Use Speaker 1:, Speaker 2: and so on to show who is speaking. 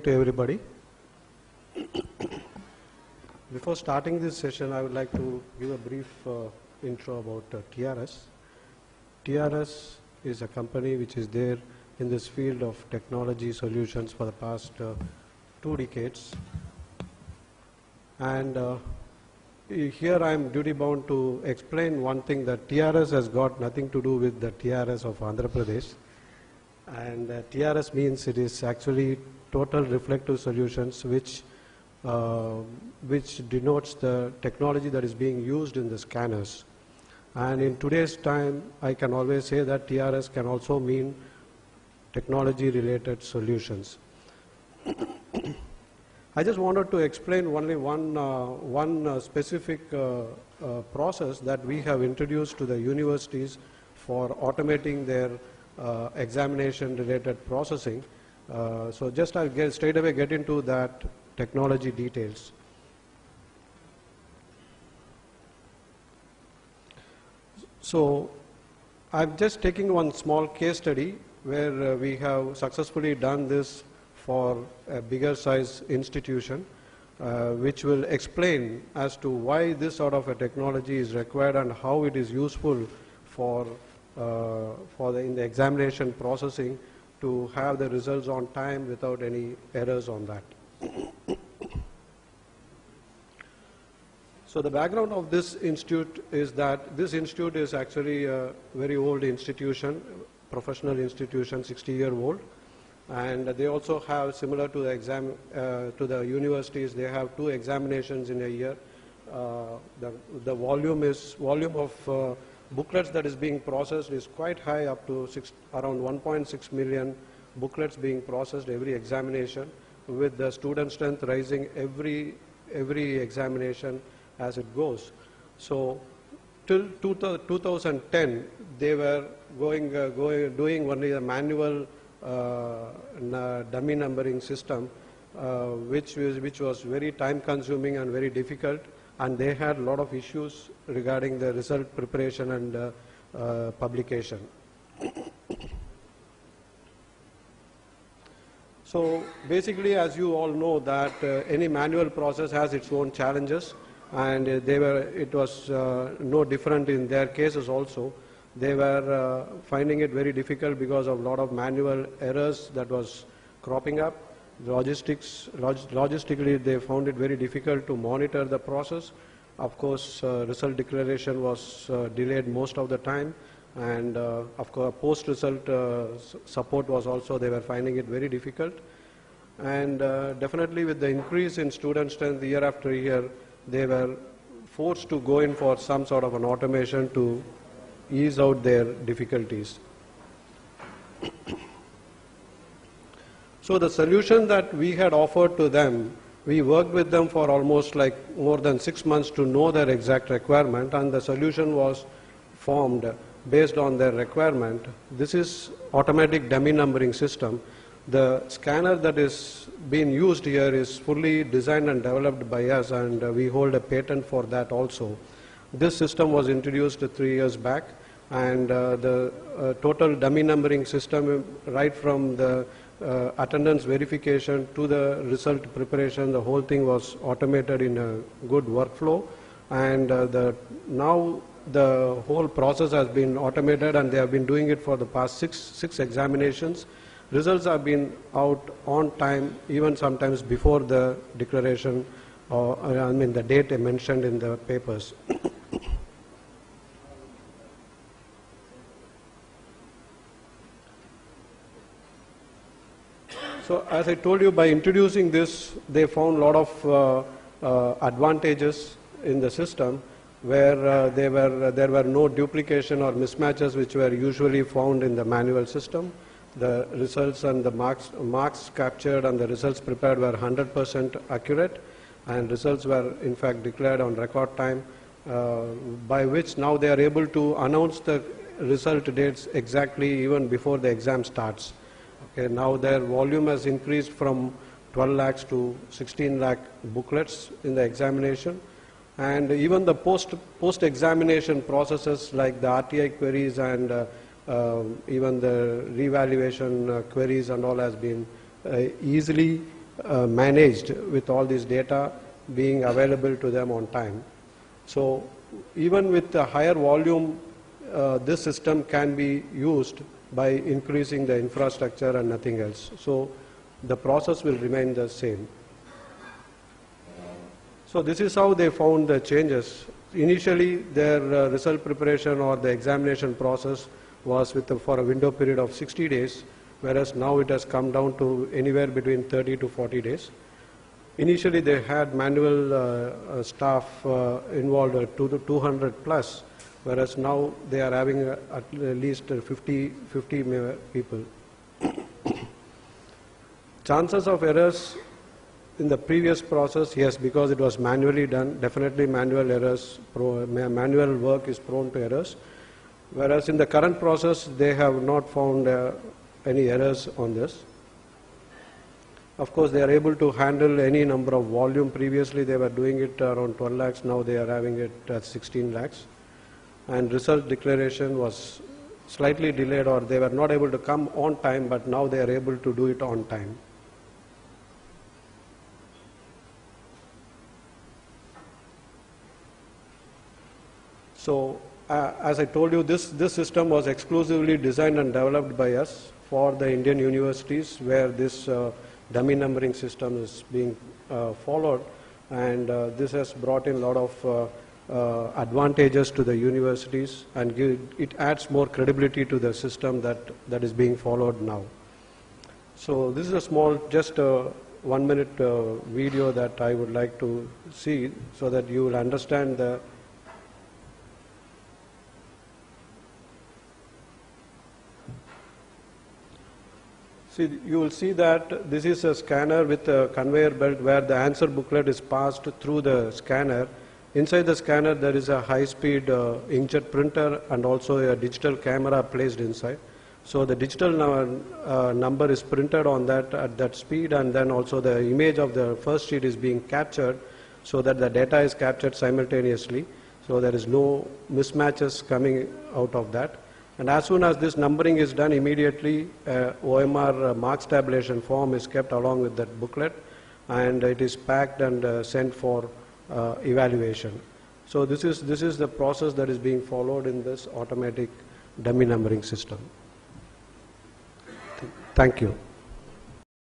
Speaker 1: to everybody. Before starting this session, I would like to give a brief intro about TRS. TRS is a company which is there in this field of technology solutions for the past 2 decades. And here I am duty bound to explain one thing, that TRS has got nothing to do with the TRS of Andhra Pradesh. And TRS means it is actually Total Reflective Solutions, which denotes the technology that is being used in the scanners. And in today's time, I can always say that TRS can also mean technology-related solutions. I just wanted to explain only one specific process that we have introduced to the universities for automating their examination-related processing. So just I'll straight away get into that technology details. So I'm just taking one small case study where we have successfully done this for a bigger size institution, which will explain as to why this sort of a technology is required and how it is useful in the examination processing to have the results on time without any errors on that. So the background of this institute is that this institute is actually a very old institution, professional institution, 60-year-old, and they also have, similar to the universities, they have 2 examinations in a year. The volume of booklets that is being processed is quite high, up to around 1.6 million booklets being processed every examination, with the student strength rising every examination as it goes. So till 2010, they were doing only a manual dummy numbering system, which was very time consuming and very difficult, and they had a lot of issues regarding the result preparation and publication. So basically, as you all know, that any manual process has its own challenges, and it was no different in their cases also. They were finding it very difficult because of a lot of manual errors that was cropping up. Logistically, they found it very difficult to monitor the process. Of course, result declaration was delayed most of the time, and of course, post-result support was also, they were finding it very difficult. And definitely with the increase in student strength year after year, they were forced to go in for some sort of an automation to ease out their difficulties. So the solution that we had offered to them, we worked with them for almost like more than 6 months to know their exact requirement, and the solution was formed based on their requirement. This is automatic dummy numbering system. The scanner that is being used here is fully designed and developed by us, and we hold a patent for that also. This system was introduced 3 years back, and the total dummy numbering system, right from the attendance verification to the result preparation, the whole thing was automated in a good workflow, and now the whole process has been automated, and they have been doing it for the past six examinations. Results have been out on time, even sometimes before the declaration, or the date mentioned in the papers. So as I told you, by introducing this, they found a lot of advantages in the system, where there were no duplication or mismatches which were usually found in the manual system. The results and the marks captured and the results prepared were 100% accurate, and results were in fact declared on record time, by which now they are able to announce the result dates exactly even before the exam starts. Okay, now their volume has increased from 12 lakhs to 16 lakh booklets in the examination, and even the post-examination processes like the RTI queries and even the revaluation queries and all has been easily managed with all this data being available to them on time. So even with a higher volume, this system can be used by increasing the infrastructure and nothing else. So the process will remain the same. So this is how they found the changes. Initially, their result preparation or the examination process was for a window period of 60 days, whereas now it has come down to anywhere between 30 to 40 days. Initially, they had manual staff involved, 200 plus, whereas now they are having at least 50 people. Chances of errors in the previous process, yes, because it was manually done, definitely manual errors, manual work is prone to errors. Whereas in the current process, they have not found any errors on this. Of course, they are able to handle any number of volume. Previously, they were doing it around 12 lakhs. Now they are having it at 16 lakhs. And result declaration was slightly delayed, or they were not able to come on time, but now they are able to do it on time. So, as I told you, this system was exclusively designed and developed by us for the Indian universities where this dummy numbering system is being followed, and this has brought in a lot of advantages to the universities, and it adds more credibility to the system that is being followed now. So this is a small, just a 1 minute video that I would like to see so that you will understand the you will see that this is a scanner with a conveyor belt where the answer booklet is passed through the scanner. Inside the scanner there is a high-speed inkjet printer and also a digital camera placed inside. So the digital number is printed on that at that speed, and then also the image of the first sheet is being captured so that the data is captured simultaneously. So there is no mismatches coming out of that. And as soon as this numbering is done, immediately OMR marks tabulation form is kept along with that booklet, and it is packed and sent for evaluation. So this is the process that is being followed in this automatic dummy numbering system. Thank you.